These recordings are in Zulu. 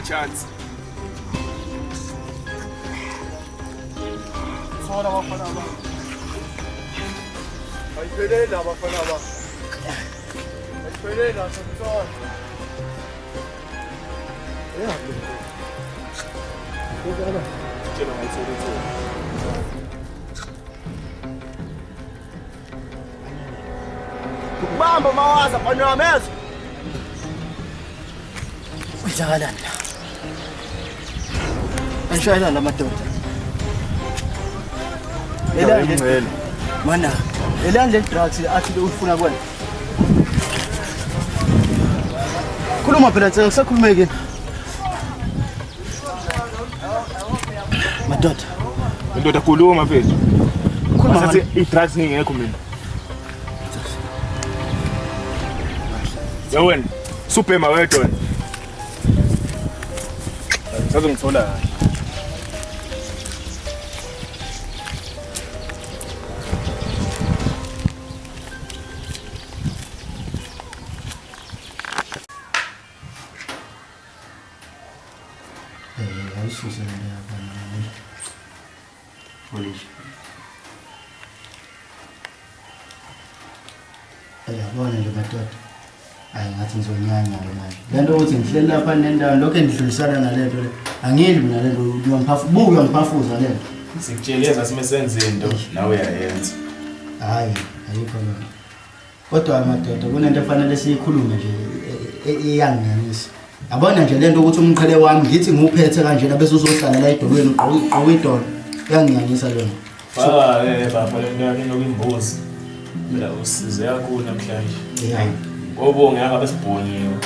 Chance. Sonra bafana bak. Ay böyle la bafana bak. Ay böyle la sonra. Ne yaptın? Bu ana. Canım ay söyle. Mambo mawaza bwana meza. Ujalan. Anshayela lamadoda. Elani mana. Elani le drugs athi ufuna kwena. Khuluma phela tsela kusakhulumeke. Madoda. Ndoda khuluma phela. Khuluma ngathi i-drugs ngingekho mina. Yawena, supema wedwa. Ngizongithola kahle. Ayisuze ngiyabona. Police. Ayabona nje madoda. Hayi ngathi ngizonyanya manje. Lento ukuthi ngihleli lapha nendawo lokho endihlulisana nalento le. Angiyeli mina lento uyangiphafuza lento. Sikutshela simesenza into nawe uyayenza. Hayi, ayikho lona. Kodwa amadoda kunento efanele siyikhulume nje eyanginyanisa. Yabona nje lento ukuthi umqhele wami ngithi nguphethe kanjena bese uzohlala la edolweni ugqoka idolo. Yanginyanyisa lona. Baba baba lento yakhe nokimbuzi. Mina usize kakhulu namhlanje. Hayi. Obonge ngabe sibhonyiwe.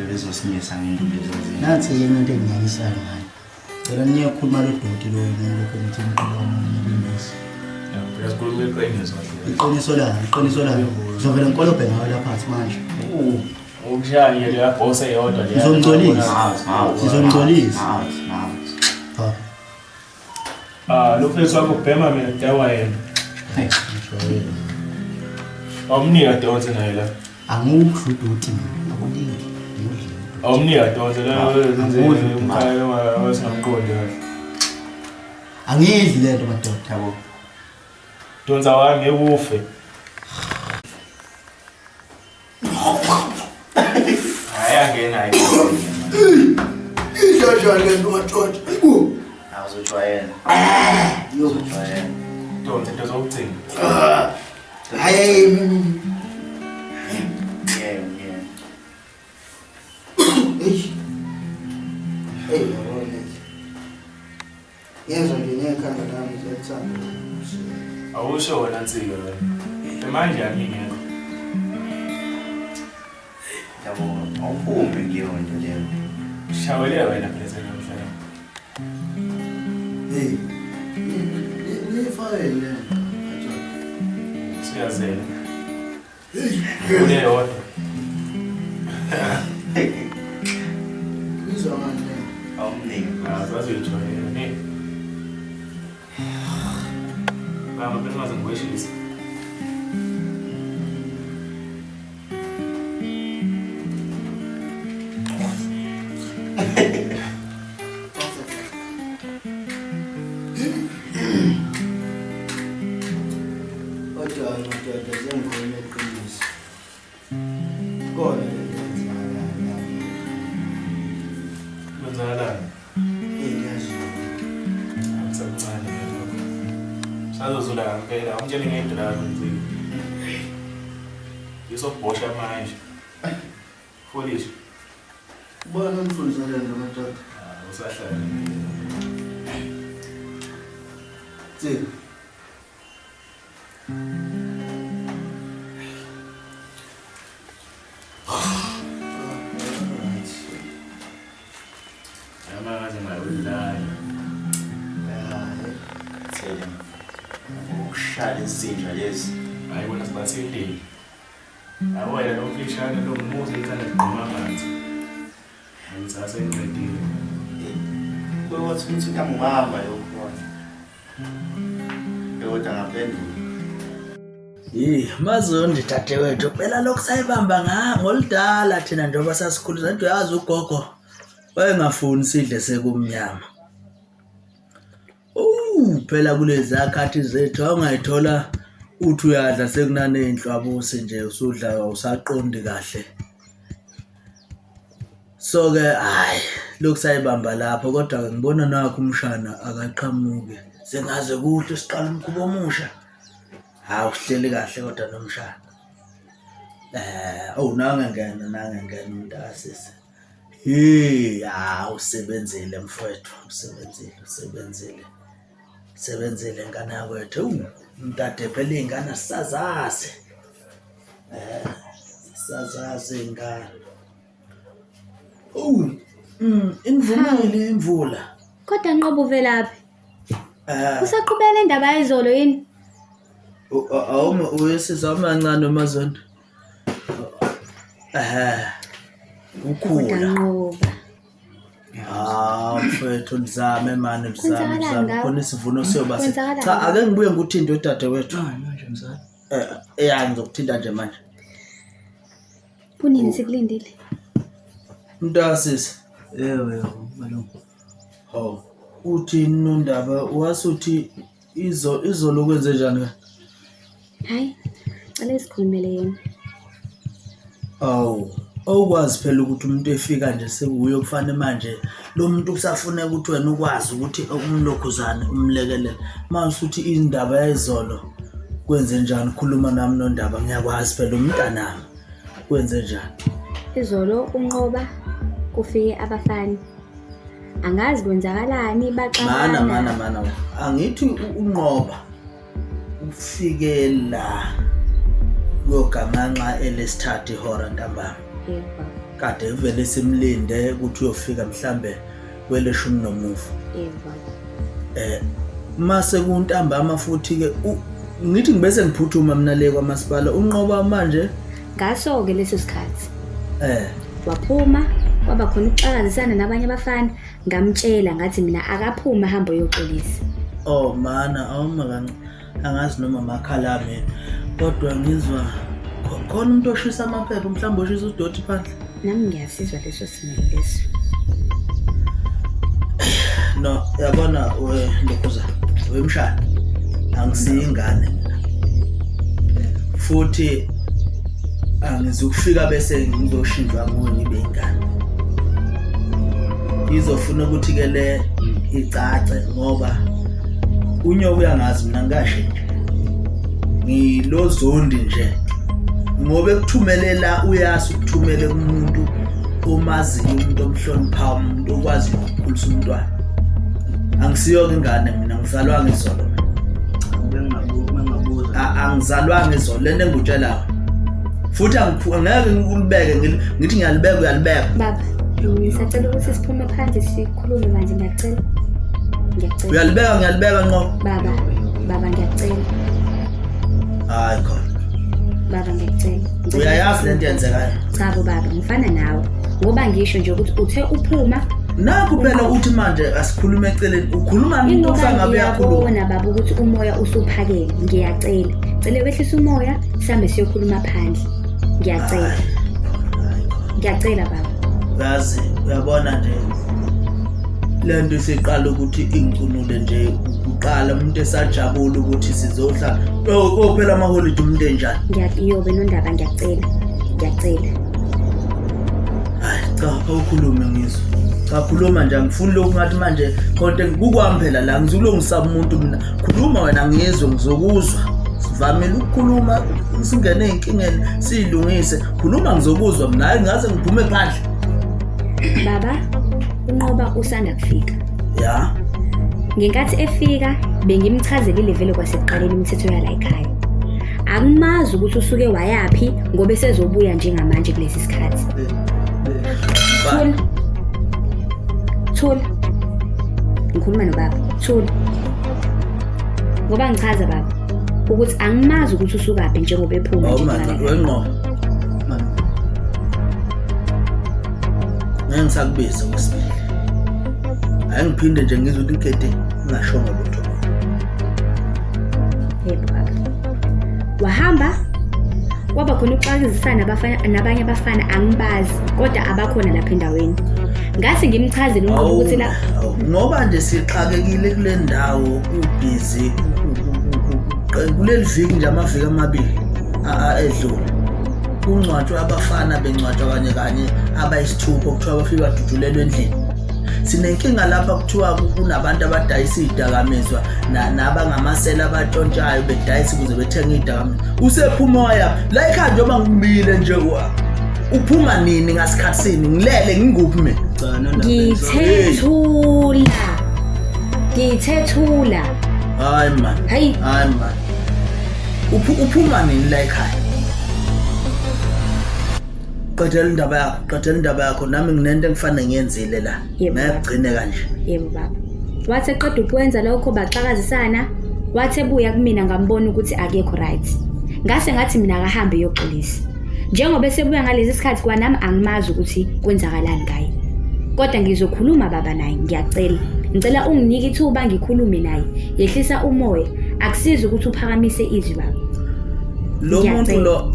Bezosinyesa ngento lezo. Nathi yena into enginyanyisayo ngayo. Phela niyakhuluma lo doti lo lokho nithi umqhele wami ngiyibisi. Phela sikhuluma iqiniso. Iqiniso la. Ngizovela nkolobhe ngayo lapha phansi manje. Ukushaya le yabhosa eyodwa le. Sizongcolisa. Ha. Lo phezu wakho ubhema mina dawa yena. Ngishayela. Awumnika donse naye la. Angukudoti akulingi. Awumnika donse la wenze umkhaya wasingamqondi kahle. Angidli lento madoda yabo. Donsa wami ekufe. Ayangena hayi. Idlajana lento madoda. Awuzojwayela. Uzojwayela. Donse into zokugcina. Hayi Yeah. Hey, yabona. Yenza nje nekhanda lami zethanda. Awusho wena nsika wena. Manje angingekho. Yabo, awuphume ngiyona leyo. Shawele wena phela senamhlanje. Hey. Nifayele. Siyazela. Ule yodwa. Izwamanje. Awumniki. Azazoyijwayela ne. Baba phela maze ngiweshisa. Ikona. Kwenzakalani? Ngiyazizwa. Akusakuncane lokho. Sazozola ngempela, awumtshele ngedlela kwenzile. Ngisokubhosha manje. Folisha. Bona umfundisele lo madoda. Usahlala. Tsi. Yamanje ngayolala. Thela. Ukushala isinja lezi. Hayi bona sibathindile. Awuyela lo mfishane lo muzi ithanda kugquma amanzi. Angisase ngiqedile. Kwewathi ukuthi kuyangibamba lokho. Yodwa ngaphendula. Mazondi dadewethu phela lokhu sayibamba ngolidala thina njengoba sasikhulisa nje uyazi ugogo wayengafuni sidle sekumnyama. Phela kulezi akhathi zethu awungayithola uthi uyadla sekunanenhlwabusi nje usudla usaqondi kahle. So ke hayi lokhu sayibamba lapho kodwa ngibona nakho umshana akaqhamuke. Sengaze kuhle siqala umkhubo omusha. Hawu sihleli kahle kodwa nomshana. Nangengena umntasisi. Usebenzile mfowethu, usebenzile ngane yakwethu. Umdade phela ingane sisazazi. Sisazazi ingane. Invumile imvula. Kodwa Nqobo uvelaphi? Usaqhubela indaba yezolo yini? Awuma uyesiza amancane mazondo. Ukhula. Nqoba. Mfethu nizame manje Kwenzakalani nizame ngawe? khona isivuno siyoba Kwenzakalani cha ngawe? ake ngibuye nguthinta udadewethu. Manje mzala. Ngizokuthinta nje manje. Kunini sikulindile? Mntasisi. Malungu. Hawu. Uthi nondaba wasuthi izolo kwenze njani ka? Hayi, cela sikhulumele yena. Awukwazi phela ukuthi umuntu efika nje sekuyo kufanele manje lo muntu usafuna ukuthi wena ukwazi ukuthi umlokhuzane umlekelele. Manje uthi indaba yezolo kwenze njani khuluma nami nondaba ngiyakwazi phela umntanami kwenze njani. Izolo unqoba kufike abafana. Angazi kwenzakalani baxabana. Mana. Angithi unqoba ufike la yogamanxa elesithathu ihora ntambama. Yebo baba. Kade vele simlinde ukuthi uyofika mhlambe kweleshumi nomuva. Yebo baba. Mase kuntambama futhi ke ngithi ngibese ngiphuthuma mina le kwamasipala unqoba manje Ngaso ke leso sikhathi. Waphuma kwaba khona ukuxakazisana nabanye abafana ngamtshela ngathi mina akaphuma hamba yoxolisa. Mana angazi noma makhala mina kodwa ngizwa khona umuntu oshisa amaphepha mhlawumbe oshisa udoti phandle. Nami ngiyasizwa leso simo leso. No yabona Ndlovuza wemshana angisiyingane mina futhi angizukufika bese ngizoshindwa nguwe ngibe ingane. Ngizofuna ukuthi ke le icace ngoba unyoka uyangazi mina ngikashintsha ngilozondi nje ngoba ekuthumelela uyasi ukuthumele kumuntu omaziyo umuntu omhlonipha umuntu okwazi ukukhulisa umntwana. Angisiyo ingane mina ngizalwa ngizolo. Angizalwa ngizolo lento engutshelayo. Futhi angeke ngikubeke ngithi ngiyalibeka uyalibeka. Baba, ngisacela ukuthi siphume phansi sikhulume manje ngiyacela. Ngiyalibeka ngqo. Baba ngiyacela. Hayi khona. Baba ngiyacela. Uyayazi lento yenzekayo. Cha bo baba, ngifana nawe. Ngoba ngisho nje ukuthi uthe uphuma nakho phela uthi manje asikhulume eceleni ukhuluma nomuntu osangabe yakhuluma. Ngiyabona baba ukuthi umoya usuphakele. Ngiyacela. Cela wehlisa umoya sihambe siyokhuluma phandle. Ngiyacela. Ngiyacela baba. Yazi uyabona nje lento isiqala ukuthi ingcunule nje uqala umuntu esajabula ukuthi sizohlala phela amaholiday umuntu enjani. Ngiyayobe nondaba ngiyacela. Hayi cha awukhulume ngizwe. Cha khuluma nje ngifuna lokhu ngathi manje konke kukwami phela la ngizokulungisaba umuntu mina. Khuluma wena ngizwe ngizokuzwa. Sivamile ukukhuluma singene ezinkingeni silungise. Khuluma ngizokuzwa mina hayi ngaze ngiphume phandle. Baba, uNqoba usanda kufika. Ya. Ngenkathi efika bengimchazelile vele kwasekuqaleni imithetho yala ekhaya. Akumazi ukuthi usuke wayapi ngoba esezobuya njengamanje kulesi sikhathi. Thula. Ngikhuluma nobaba. Thula. Ngoba ngichaza baba ukuthi angimazi ukuthi usukaphi njengoba ephuma nje ngala. Wenqo. Ngisakubiza kwesibili. Angiphinde nje ngizwe ukuthi inkete ngashongo lutho. Yebo baba. Wahamba kwaba khona ukuxakizisana nabanye abafana angibazi kodwa abakhona lapha endaweni. Ngase ngimchazele uNqoba ukuthi la ngoba nje sixakekile kule ndawo ubhizi kuleli viki nje amaviki amabili edlule. Kungcwatshwa abafana bengcwatshwa kanye abayisithupha kuthiwa bafika badudulelwe endlini. Sinenkinga lapha kuthiwa kunabantu abadayisa izidakamizwa nabangamasela abatshontshayo bedayisa ukuze bethenge izidakamizwa. Usephuma waya la ekhaya njengoba ngimile nje uphuma nini ngasikhathi sini ngilele nginguphi mina? Ngithethula. Hayi man. Uphuma nini la ekhaya? Qedela indaba yakho nami nginento engifana ngiyenzile la. Mayigcine kanje. Yebo baba. Wathi eqeda ukwenza lokho baxakazisana, wathi ebuya kumina ngambona ukuthi akekho right. Ngase ngathi mina akahambe yoxolisa. Njengoba esebuya ngalezi sikhathi kwanami angimazi ukuthi kwenzakalani ngaye. Kodwa ngizokhuluma baba naye ngiyacela. Ngicela unginike ithuba ngikhulume naye. Yehlisa umoya, akusiza ukuthi uphakamise izwi baba. Lo muntu lo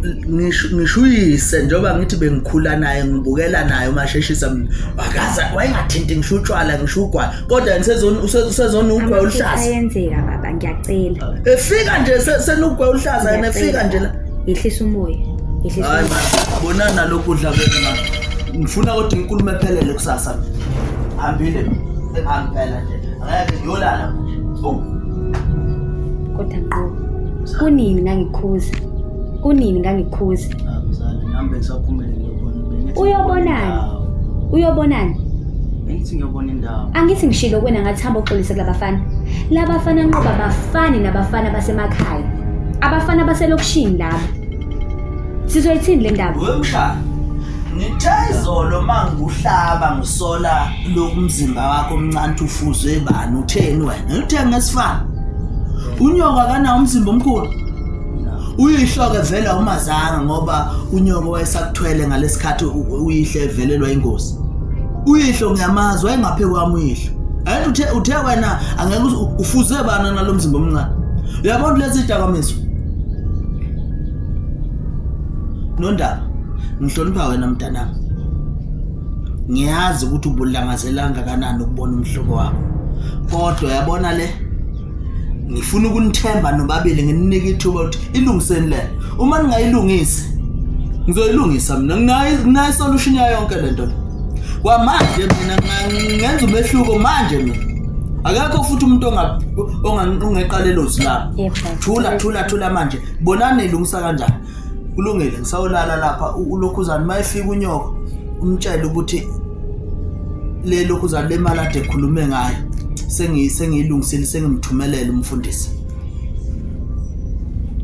ngishuyise njengoba ngithi bengikhula naye ngibukela naye umasheshisa mina akaza wayengathinti ngishutshwala ngishugwa kodwa usezona ugwa oluhlaza ayenzeka baba ngiyacela efika nje senugwa oluhlaza yena efika nje la yehlisa umoya hayi abonana nalokudla kwena ngifuna ukuthi ngikhulume phelele kusasa hambile ngiphela nje angeke ngiyolala manje kodwa Nqoba kunini ngangikhuza mzala nami ngisaphumele ngiyobona uyobonani ngithi ngiyobona indawo angithi ngishilo kwena ngathi hamba uxolisa kulabafana labafana Nqoba bafani nabafana basemakhaya abafana baselokishini labo sizoyithini le ndaba wemshana ngithayizolo manguhlaba ngisola lokumzimba wakho omncane ufuzwe bani utheni wena uthe ngesifana unyoka kana umzimba omkhulu uyihloke vela umazanga ngoba unyoka wayesakuthwele ngalesikhathi uyihle evelelwa ingozi uyihlo ngiyamazi wayengaphe kwami uyihlo ayithi uthe wena angeke ufuze bana nalomzimba omncane uyabona lezi zidakamizwa nondaba ngihlonipha wena mntanami ngiyazi ukuthi ubulangazelanga kanani ukubona umhlobo wakho kodwa yabona le ngifuna ukunithemba nobabili ngininike ithuba ukuthi ilungiseni le uma ningayilungisi ngizoyilungisa mina nginayo solution yayo yonke lento kwamanje mina ngenza umehluko manje mina akekho futhi umuntu ongeqalelo zilapha thula manje bonani ilungisa kanjani kulungile ngisawulala lapha ulokhuzana mayefika unyoko umtshela ukuthi le lokhuzana lemali ade ekhulume ngayo sengiyilungisile sengimthumelela umfundisi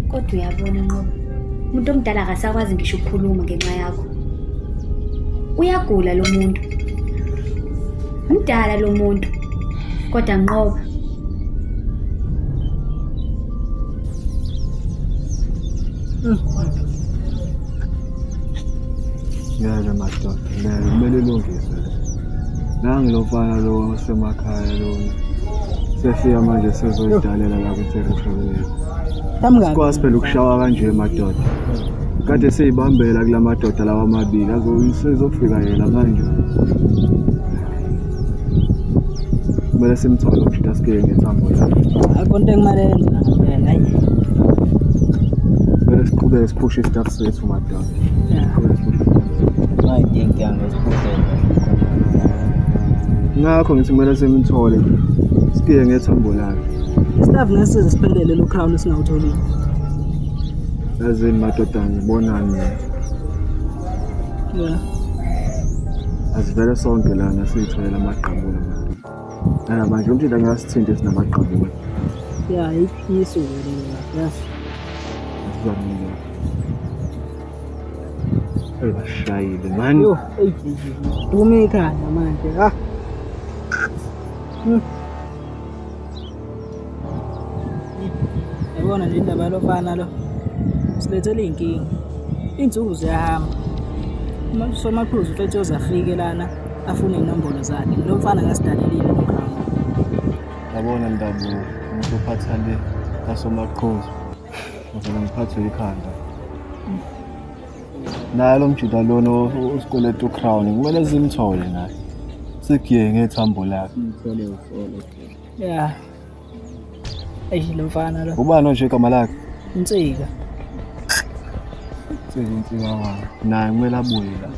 kodwa uyabona Nqoba umuntu omdala akasakwazi ngisho ukukhuluma ngenxa yakho uyagula lo muntu umdala lo muntu kodwa Nqoba ngeke madoda kumele ilungiswe nangilofana lo semakhaya lo sefika manje sezoyidalela la ku-territory sikwazi phela ukushawa kanje madoda kade seyibambela kula madoda lawa amabili azosezofika yena manje kumele simthole ukuthi asike ngethambo lakhe akho into engimalenza ngempela hayi kumele siqhubeke siphushe istaff sethu madoda ngayidingi ngesiphuthele. Ngakho ngithi kumele simthole. Sipiye ngethambo lakhe. Staff ngasize siphelele lo crown esingawutholile. Yazini madoda ngibonani. Yeah. Asivele sonke lana sitholela amaqabula. Manje umthi la ngasithinte sinamaqabula. Yeah, iyiso le. Yes. Sizamile. Bashayile manje. Yo, dumi ikhanda manje. Ha. Yabona nje indaba lofana lo. Silethele inkingi. Insuku ziyahamba. Somaqhuzu mfethu uzafike lana afune inombolo zakhe. Lo mfana ngasidalelile lo crown. Yabona Ndabu, umuntu ophatha le kasomaqhuzu. Ngizona ngiphathwe ikhanda. Naye lo mjida lona usikoleta uCrown kumele simthole naye. Sigiye ngethambo lakhe. Ngithole usolo. Yeah. Lo mfana lo. Ubani nje igama lakhe? Insika. Insika wa. Naye kumele abuye la.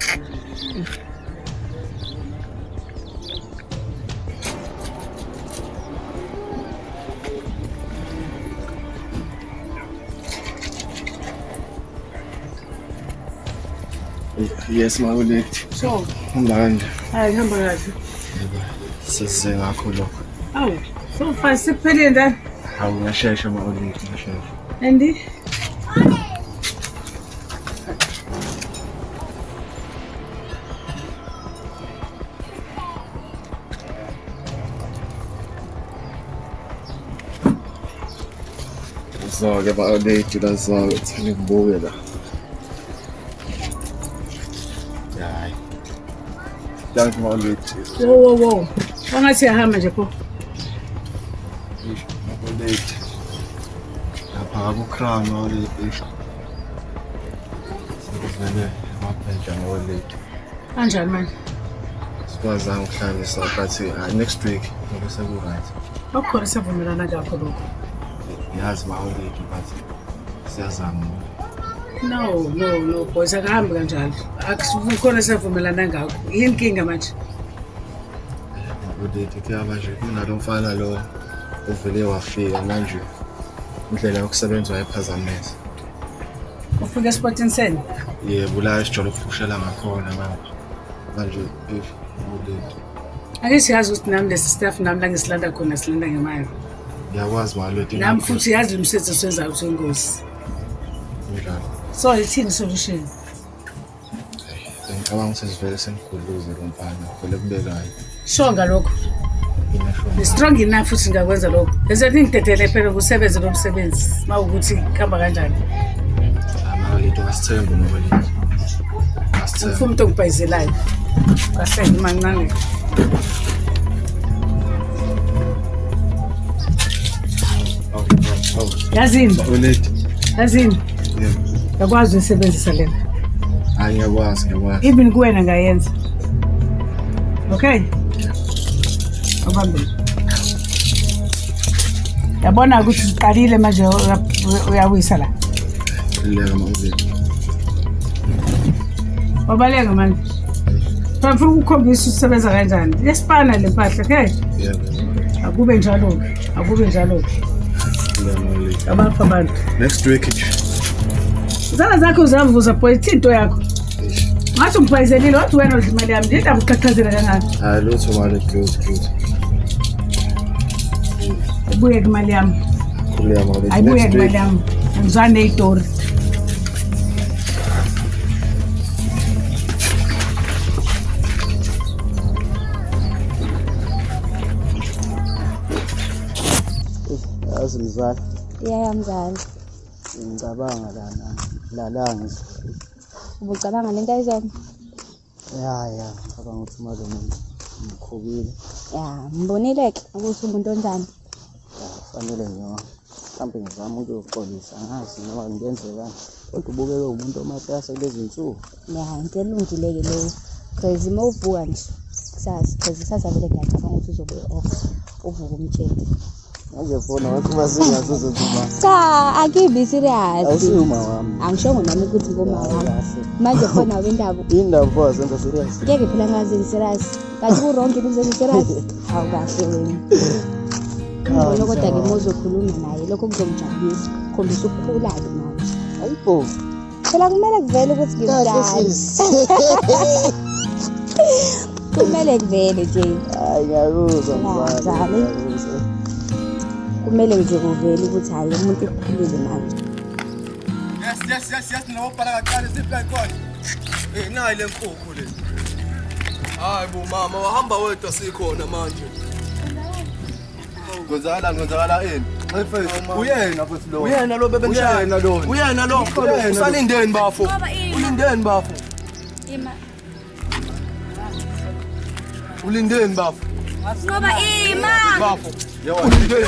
Yes, mawulethu. So, Hamba kanje. hayi hamba kahle. Sesize ngakho lokho. Awu, so far siphelele ndani. Hawu ngashesha mawulethu, ngashesha. Andy. Sorge mawulethu la sorge thani ngibukela. Hayi. Danke mawulethu. Wo. Wangathi yahamba nje pho. Mawulethu. Lapha kuCrown mawulethu. Sivele maphenja mawulethu. Kanjani manje? Sikwazanga ukuhlalisa but next week ngoba seku-right. Bakhona sivumelana ngakho lokho. Yazi mawulethu but siyazama. No, boys akahambi kanjalo. Akukhona sivumelana ngakho. Yini inkinga manje? Mawulethu kuyaba nje kunalo mfana lo uvele wafika manje indlela yokusebenza wayiphazamisa. Ufike esportini sen? Yebo la sijolo ukuphushela ngakhona manje mawulethu. Ake siyazi ukuthi nami lesi staff nami la ngisilanda khona silanda ngemali. Ngiyakwazi mawulethu. Nami futhi yazi lo msebenzi osenzayo usengozi. Njalo. So ithini solution? Ngicabanga ukuthi sivele sengiguluze lo mfana vele kubekayo. Shonga lokho. Ngiyasho. Strong enough futhi ngakwenza lokho. Bese ngidedele phela ukusebenza lo msebenzi. Mawukuthi khamba kanjani? Mawulethu ngasithemba mawulethu. Ngasithemba. Ufuna umuntu ongibhayizelayo. Kahle imancane. Yazini. Mawulethu. Yazini. Yebo. Yakwazi usebenzisa lena. Hayi ngiyakwazi. Even kuwena ngayenza. Okay? Abambe. Yabona ukuthi uqalile manje uyawisa la. Leka mawulethu. Wabaleka manje. Bafuna ukukhombisa usebenza kanjani. Yesipana le mpahla, okay? Yebo. Akube njalo. Leka mawulethu. Abantu abantu. Next week nje. Zana zakho uzavuza point into yakho. Ngathi ungiphayizelile wathi wena udla imali yami ndida buqhaqhazela kangaka. Hayi lutho mawulethu good. Ibuye imali yami. Khuleka mawulethu. Ayibuye imali yami. Ngizwane itori. Yazi mzala. Yeah, mzali. Ngicabanga la ngizo. Ubucabanga lento ayizona? Ya, ngicabanga ukuthi malume ngikhubile. Ya, mbonile-ke ukuthi umuntu onjani. Fanele mhlawumbe ngizama ukuyoxolisa ngazi noma ngenzekani. Kodwa ubukeke umuntu omatasa kulezi zinsuku. Ya, into elungile-ke leyo. Cause uma uvuka nje, kusasa, cause kusasa vele ngiyacabanga ukuthi uzobe off, uvuka umtshele. Manje fona wathi masingazo zokuba. Cha, akibi serious. Awusiyuma wami. Angishongo nami ukuthi ngoma wami. Manje khona wendaba. Indaba wazenza serious. Ngeke phela ngazi serious. Kanti uronke uzenza serious. Hawu kahle wena. Ngibona kodwa ke mozokhuluma naye lokho kuzomjabulisa. Khombisa ukukhula ke manje. Ayibo. Phela kumele kuvele ukuthi ngimdala. Kumele kuvele nje. Hayi ngiyakuzwa mfana. Kumele nje kuvele ukuthi hayi umuntu ukukhulile manje. Yes no para kaqala siplan khona. Nayi le nkukhu le. Hayi bo mama wahamba wedwa sikhona manje. Ngizala ini? Uyena futhi lo. Uyena lo bebenzela. Uyena lo. Usalindeni bafo. Ulindeni bafo. Ima. Ulindeni bafo. Ngoba ima. Bafo. Ulindeni.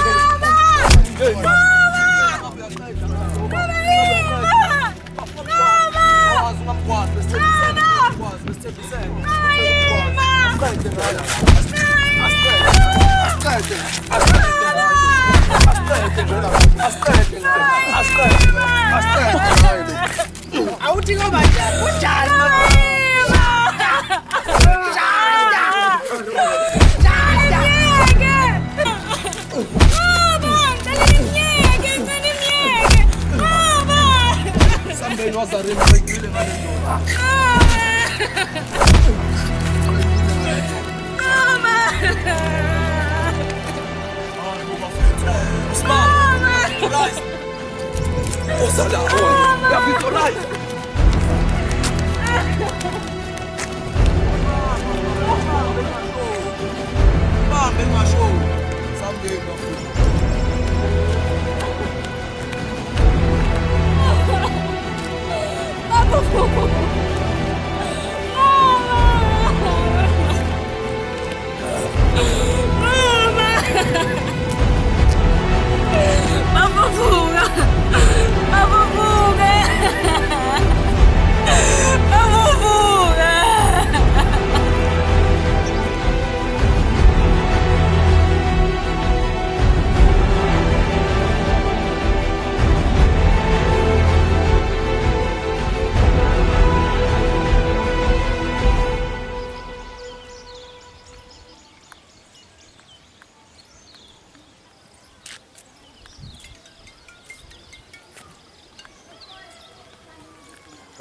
Awuthi ngoba kunjani Somebody was a real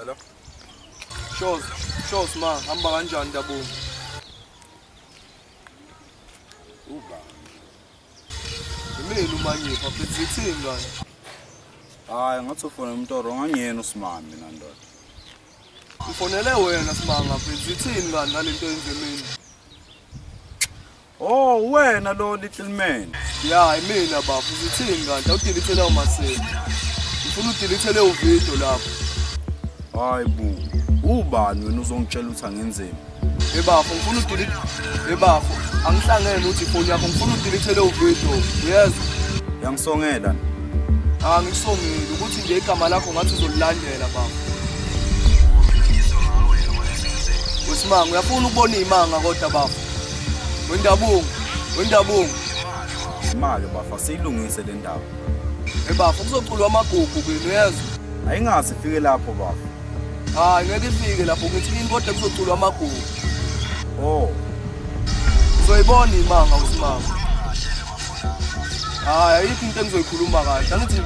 Hello. Shows ma, hamba kanjani Dabungu? Imeli umanyipha futhi zithini ngani? Hayi ngathi ufona umuntu oronganyena usimami mina ndoda. Ufonele wena simanga futhi zithini ngani nalento yenzemini? Oh wena lo little man. Ya imina bafu zithini ngani? Awudilithele umaseli. Ufuna udilithele uvideo lapho. Hayi bu. Ubani wena uzongitshela ukuthi angenzeni? Ebafo ngifuna udelete. Ebafo angihlangene uthi phone yakho ngifuna udelethele uvideo. Yes. Yangisongela. Ngisongile ukuthi nje igama lakho ngathi uzolilandela bafo. Usimanga uyafuna ukubona imanga kodwa bafo. Wendabungu. Imali bafa siyilungise le ndawo. Ebafo kuzoculwa amagugu kwini uyezwa? Ayingazi ifike lapho bafa. Ngeke ifike lapho ngithi yini kodwa kuzoculwa amagugu. Oh. Uzoyibona imanga usimanga. Ayikho into engizoyikhuluma kahle. Angithi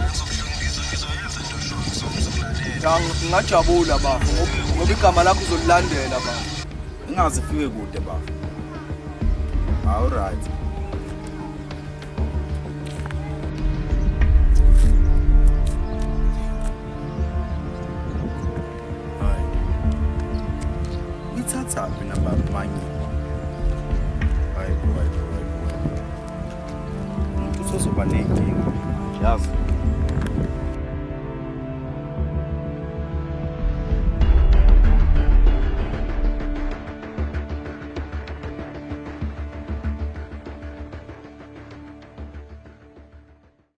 ngingajabula bafo ngoba igama lakho uzolilandela bafo. Ingazi ifike kude bafa. All right.